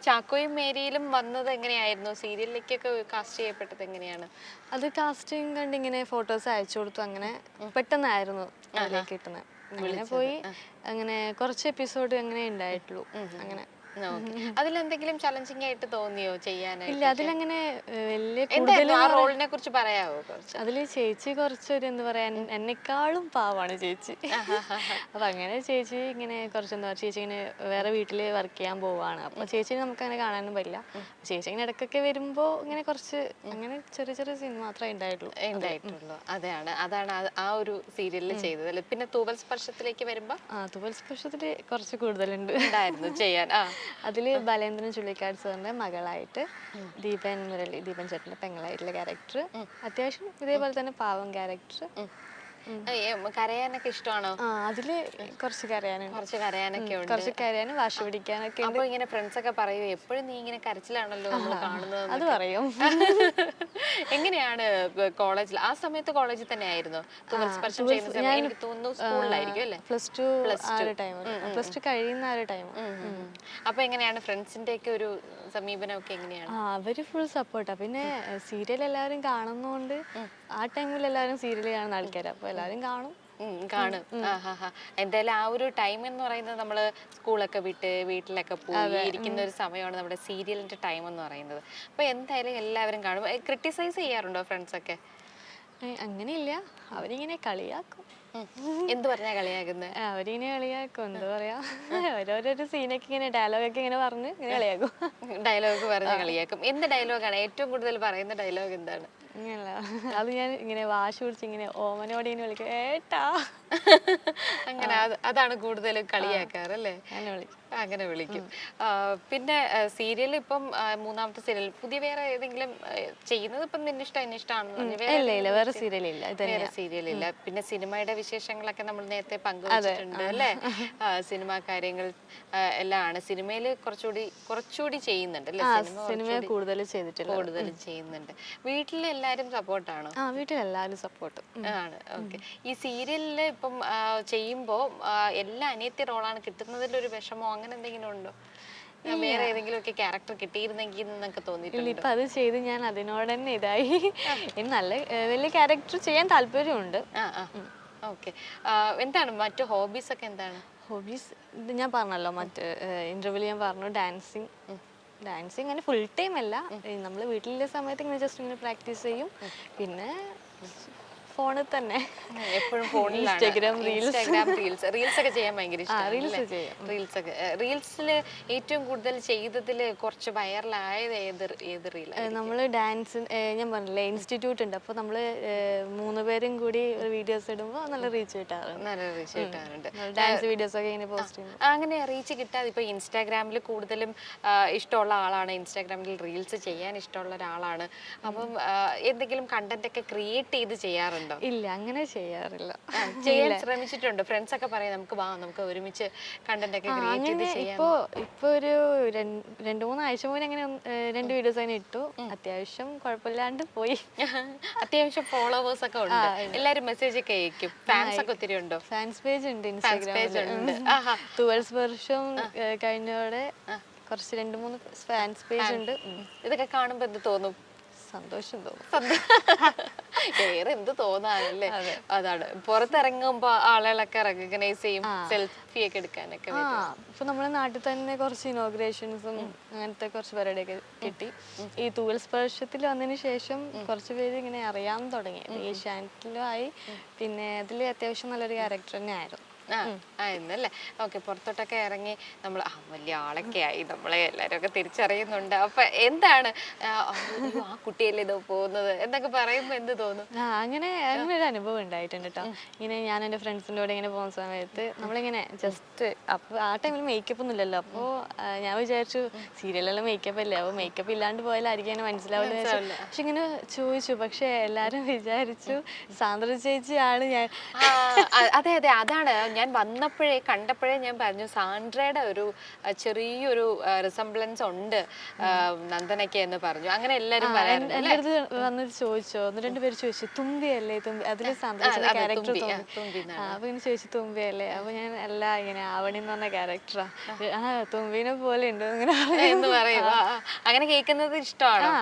ചാക്കോയും മേരിയിലും വന്നത് എങ്ങനെയായിരുന്നു? സീരിയലിലേക്കൊക്കെ കാസ്റ്റ് ചെയ്യപ്പെട്ടത് എങ്ങനെയാണ്? അത് കാസ്റ്റിംഗ് കണ്ട് ഇങ്ങനെ ഫോട്ടോസ് അയച്ചു കൊടുത്തു. അങ്ങനെ പെട്ടെന്നായിരുന്നു അതിലേക്ക് കിട്ടുന്നത്. അങ്ങനെ പോയി അങ്ങനെ കുറച്ച് എപ്പിസോഡ് അങ്ങനെ ഉണ്ടായിട്ടുള്ളൂ. അങ്ങനെ അതിലെന്തെങ്കിലും ചലഞ്ചിങ് ആയിട്ട് തോന്നിയോ ഇല്ല, ചെയ്യാനായിട്ട്? അതിലങ്ങനെ വലിയ എന്തായിരുന്നു ആ റോളിനെ കുറിച്ച് പറയാവോ കുറച്ച്? അതില് ചേച്ചി കുറച്ചൊരു എന്താ പറയാ, എന്നെക്കാളും പാവാണ് ചേച്ചി. അപ്പൊ അങ്ങനെ ചേച്ചി ഇങ്ങനെ കുറച്ച് എന്താ ചേച്ചി ഇങ്ങനെ വേറെ വീട്ടില് വർക്ക് ചെയ്യാൻ പോവാണ്. അപ്പൊ ചേച്ചി നമുക്ക് അങ്ങനെ കാണാനും പറ്റില്ല. ചേച്ചി ഇങ്ങനെ ഇടയ്ക്കൊക്കെ വരുമ്പോ ഇങ്ങനെ കുറച്ച് അങ്ങനെ ചെറിയ ചെറിയ സീൻ മാത്രമേ ഉണ്ടായിട്ടുള്ളൂ. അതാണ് ആ ഒരു സീരിയലിൽ ചെയ്തത് അല്ലേ? പിന്നെ തൂവൽ സ്പർശത്തിലേക്ക് വരുമ്പോ തുവൽ സ്പർശത്തില് കുറച്ച് കൂടുതലുണ്ട് ഉണ്ടായിരുന്നു ചെയ്യാൻ. അതില് ബലേന്ദ്രൻ ചുള്ളിക്കാട് സാറിന്റെ മകളായിട്ട് ദീപൻ ചേട്ടന്റെ പെങ്ങളായിട്ടുള്ള ക്യാരക്ടർ, അത്യാവശ്യം ഇതേപോലെ തന്നെ പാവം ക്യാരക്ടർ. കരയാനൊക്കെ ഇഷ്ടമാണോ? അതില് കുറച്ച് കരയാനുണ്ട്. കുറച്ച് കരയാനും വാശി പിടിക്കാനൊക്കെ. അപ്പൊ ഇങ്ങനെ ഫ്രണ്ട്സ് ഒക്കെ പറയൂ എപ്പോഴും നീ ഇങ്ങനെ കരച്ചിലാണല്ലോ നമ്മൾ കാണുന്നത്? അത് പറയും. എങ്ങനെയാണ് കോളേജിൽ ആ സമയത്ത് കോളേജിൽ തന്നെ ആയിരുന്നു സ്പർശം ചെയ്യുന്ന സമയം? എനിക്ക് തോന്നുന്നു സ്കൂളിലായിരിക്കും അല്ലേ? പ്ലസ് ടു കഴിയുന്ന ആ ഒരു ടൈം. അപ്പൊ എങ്ങനെയാണ് ഫ്രണ്ട്സിന്റെ ഒക്കെ ഒരു സമീപനം ഒക്കെ എങ്ങനെയാണ്? അവര് ഫുൾ സപ്പോർട്ടാ. പിന്നെ സീരിയൽ എല്ലാവരും കാണുന്നോണ്ട് ആ ടൈമിൽ എല്ലാവരും സീരിയൽ കാണുന്ന ആൾക്കാരാ. അപ്പൊ എല്ലാവരും കാണും. എന്തായാലും ആ ഒരു ടൈം എന്ന് പറയുന്നത് നമ്മള് സ്കൂളൊക്കെ വിട്ട് വീട്ടിലൊക്കെ പോയി ഇരിക്കുന്ന ഒരു സമയമാണ് നമ്മുടെ സീരിയലിന്റെ ടൈം എന്ന് പറയുന്നത്. അപ്പൊ എന്തായാലും എല്ലാവരും കാണും. ക്രിട്ടിസൈസ് ചെയ്യാറുണ്ടോ ഫ്രണ്ട്സ് ഒക്കെ? അങ്ങനെയില്ല, അവരിങ്ങനെ കളിയാക്കും. എന്ത് പറഞ്ഞാ കളിയാക്കുന്നത്? അവരിങ്ങനെ കളിയാക്കും, എന്താ പറയാ, ഓരോരോ സീനൊക്കെ ഇങ്ങനെ ഡയലോഗൊക്കെ ഇങ്ങനെ പറഞ്ഞ് ഇങ്ങനെ കളിയാക്കും. ഡയലോഗ് പറഞ്ഞ് കളിയാക്കും. എന്ത് ഡയലോഗാണ് ഏറ്റവും കൂടുതൽ പറയുന്ന ഡയലോഗ് എന്താണ്? ഇങ്ങനല്ല, അത് ഞാൻ ഇങ്ങനെ വാശി പിടിച്ച് ഇങ്ങനെ ഓമനോടെ ഇങ്ങനെ വിളിക്കും, ഏട്ടാ. അങ്ങനെ അതാണ് കൂടുതലും കളിയാക്കാറല്ലേ? അങ്ങനെ വിളിക്കും. പിന്നെ സീരിയൽ ഇപ്പം മൂന്നാമത്തെ സീരിയൽ പുതിയ വേറെ ഏതെങ്കിലും ചെയ്യുന്നത് ഇപ്പം നിന്നെ ഇഷ്ടമാണെന്ന്? വേറെ സീരിയൽ ഇല്ല. പിന്നെ സിനിമയുടെ വിശേഷങ്ങളൊക്കെ നമ്മൾ നേരത്തെ പങ്കുവച്ചിട്ടുണ്ട് അല്ലേ? സിനിമ കാര്യങ്ങൾ എല്ലാം ആണ്. സിനിമയിൽ കുറച്ചുകൂടി ചെയ്യുന്നുണ്ട് അല്ലേ? സിനിമ കൂടുതൽ ചെയ്യുന്നുണ്ട്. വീട്ടിൽ എല്ലാരും സപ്പോർട്ടാണോ? വീട്ടിലെല്ലാരും സപ്പോർട്ട് ആണ്. ഓക്കെ. ഈ സീരിയലില് ഇപ്പം ചെയ്യുമ്പോ എല്ലാ അനിയത്തി റോളാണ് കിട്ടുന്നതിൽ ഒരു വിഷമോ അങ്ങനെ എന്തെങ്കിലും ഉണ്ടോ? വേറെ ഏതെങ്കിലും ഒക്കെ ക്യാരക്ടർ കിട്ടിയിരുന്നെങ്കിൽ എന്നൊക്കെ തോന്നിയിട്ടുണ്ട്? ഇപ്പൊ അത് ചെയ്ത് ഞാൻ അതിനോട് തന്നെ ഇതായി. നല്ല വലിയ ക്യാരക്ടർ ചെയ്യാൻ താല്പര്യമുണ്ട്. ഓക്കെ. എന്താണ് മറ്റു ഹോബീസ് ഒക്കെ? എന്താണ് ഹോബീസ്? ഞാൻ പറഞ്ഞല്ലോ മറ്റേ ഇന്റർവ്യൂല് ഞാൻ പറഞ്ഞു, ഡാൻസിങ് അങ്ങനെ ഫുൾ ടൈം അല്ല. നമ്മൾ വീട്ടിലുള്ള സമയത്ത് ഇങ്ങനെ ജസ്റ്റ് ഇങ്ങനെ പ്രാക്ടീസ് ചെയ്യും. പിന്നെ ഫോണിൽ തന്നെ എപ്പോഴും ഫോണിലാണ്. ഇൻസ്റ്റാഗ്രാം റീൽസ് ഒക്കെ ചെയ്യാൻ ഭയങ്കര ഇഷ്ടമാണ്. റീൽസില് ഏറ്റവും കൂടുതൽ ചെയ്തതില് കുറച്ച് വൈറലായത് ഏത് റീൽ? നമ്മള് ഡാൻസ്, ഞാൻ പറഞ്ഞില്ലേ ഇൻസ്റ്റിറ്റ്യൂട്ട് ഉണ്ട്, അപ്പൊ നമ്മള് 3 പേരും കൂടി വീഡിയോസ് ഇടുമ്പോ നല്ല റീച്ച് കിട്ടാറുണ്ട്. ഡാൻസ് വീഡിയോസ് ഒക്കെ ഇങ്ങനെ പോസ്റ്റ് ചെയ്യും. അങ്ങനെ റീച്ച് കിട്ടാതെ ഇപ്പൊ ഇൻസ്റ്റാഗ്രാമിൽ കൂടുതലും ഇഷ്ടമുള്ള ആളാണ്, ഇൻസ്റ്റാഗ്രാമിൽ റീൽസ് ചെയ്യാൻ ഇഷ്ടമുള്ള ഒരാളാണ്. അപ്പം എന്തെങ്കിലും കണ്ടന്റ് ഒക്കെ ക്രിയേറ്റ് ചെയ്ത് ചെയ്യാറുണ്ട്? ഇല്ല, അങ്ങനെ ചെയ്യാറില്ല. ചെയ്യാൻ ശ്രമിച്ചിട്ടുണ്ട്? ഫ്രണ്ട്സ് ഒക്കെ പറയും നമുക്ക് ഒരുമിച്ച് കണ്ടന്റ് ഒക്കെ ക്രിയേറ്റ് ചെയ്ത് ചെയ്യാം. ഇപ്പൊ ഒരു 2-3 ആഴ്ച മുന്നേ അങ്ങനെ 2 വീഡിയോസ് അങ്ങനെ ഇട്ടു. അത്യാവശ്യം കുഴപ്പമില്ലാണ്ട് പോയി. അത്യാവശ്യം ഫോളോവേഴ്സ് ഒക്കെ ഉണ്ട്. എല്ലാരും മെസ്സേജ് ഒക്കെ അയക്കും. ഫാൻസ് ഒക്കെ ഒത്തിരി ഉണ്ടോ? ഫാൻസ് പേജ് ഉണ്ട് ഇൻസ്റ്റാഗ്രാമിൽ. തുവൽ സ്പർശം കഴിഞ്ഞോടെ കുറച്ച് 2-3 ഫാൻസ് പേജ് ഉണ്ട്. ഇതൊക്കെ കാണുമ്പോ എന്ത് തോന്നും? സന്തോഷം തോന്നും. വേറെ എന്ത് തോന്നാനല്ലേ? അതാണ് പുറത്തിറങ്ങുമ്പോ ആളുകളൊക്കെ റെക്കഗ്നൈസ് ചെയ്യും, സെൽഫി ഒക്കെ എടുക്കാനൊക്കെ. ഇപ്പൊ നമ്മുടെ നാട്ടിൽ തന്നെ കുറച്ച് ഇനോഗ്രേഷൻസും അങ്ങനത്തെ കുറച്ച് പരിപാടിയൊക്കെ കിട്ടി. ഈ തൂവൽ സ്പർശത്തിൽ വന്നതിന് ശേഷം കുറച്ച് പേര് ഇങ്ങനെ അറിയാൻ തുടങ്ങി. ഏഷ്യാനെറ്റിലും ആയി. പിന്നെ അതിൽ അത്യാവശ്യം നല്ലൊരു ക്യാരക്ടർ തന്നെ ആയിരുന്നു. ആയിരുന്നല്ലേ? ഓക്കെ. പുറത്തോട്ടൊക്കെ ഇറങ്ങി നമ്മൾ വലിയ ആളൊക്കെ ആയി, നമ്മളെ എല്ലാരും ഒക്കെ തിരിച്ചറിയുന്നുണ്ട്. അപ്പൊ എന്താണ് ആ കുട്ടിയല്ലേ ഇതോ പോകുന്നത് എന്നൊക്കെ പറയുമ്പോ എന്ത് തോന്നും? അങ്ങനെ ഒരു അനുഭവം ഉണ്ടായിട്ടുണ്ട് കേട്ടോ. ഇങ്ങനെ ഞാൻ എൻ്റെ ഫ്രണ്ട്സിൻ്റെ കൂടെ ഇങ്ങനെ പോകുന്ന സമയത്ത് നമ്മളിങ്ങനെ ജസ്റ്റ് അപ്പൊ ആ ടൈമിൽ മേക്കപ്പ് ഒന്നും ഇല്ലല്ലോ. അപ്പോ ഞാൻ വിചാരിച്ചു സീരിയലെല്ലാം മേക്കപ്പ് അല്ലേ, അപ്പൊ മേക്കപ്പ് ഇല്ലാണ്ട് പോയാലായിരിക്കും അങ്ങനെ മനസ്സിലാവില്ല. പക്ഷെ ഇങ്ങനെ ചോദിച്ചു, പക്ഷെ എല്ലാരും വിചാരിച്ചു സാന്ദ്ര ചേച്ചിയാണ് ഞാൻ. അതെ, അതാണ് ഞാൻ വന്നപ്പോഴേ കണ്ടപ്പോഴേ ഞാൻ പറഞ്ഞു സാൻഡ്രയുടെ ഒരു ചെറിയൊരു റിസംബ്ലൻസ് ഉണ്ട് നന്ദനയ്ക്ക് എന്ന് പറഞ്ഞു. അങ്ങനെ എല്ലാരും പറയാറുണ്ട്. എന്റെ അടുത്ത് വന്നിട്ട് ചോദിച്ചോ, ഒന്ന് രണ്ടുപേര് ചോദിച്ചു തുമ്പിയല്ലേ, തുമ്പി അതില് സാന്ദ്രയുടെ ക്യാരക്ടർ അപ്പൊ ഇങ്ങനെ ചോദിച്ചു തുമ്പിയല്ലേ, അപ്പൊ ഞാൻ അല്ല ഇങ്ങനെ ആവണി എന്ന് പറഞ്ഞ ക്യാരക്ടറാ, തുമ്പിനെ പോലെ ഉണ്ട് എന്ന് പറയും. അങ്ങനെ കേൾക്കുന്നത് ഇഷ്ടമാണോ?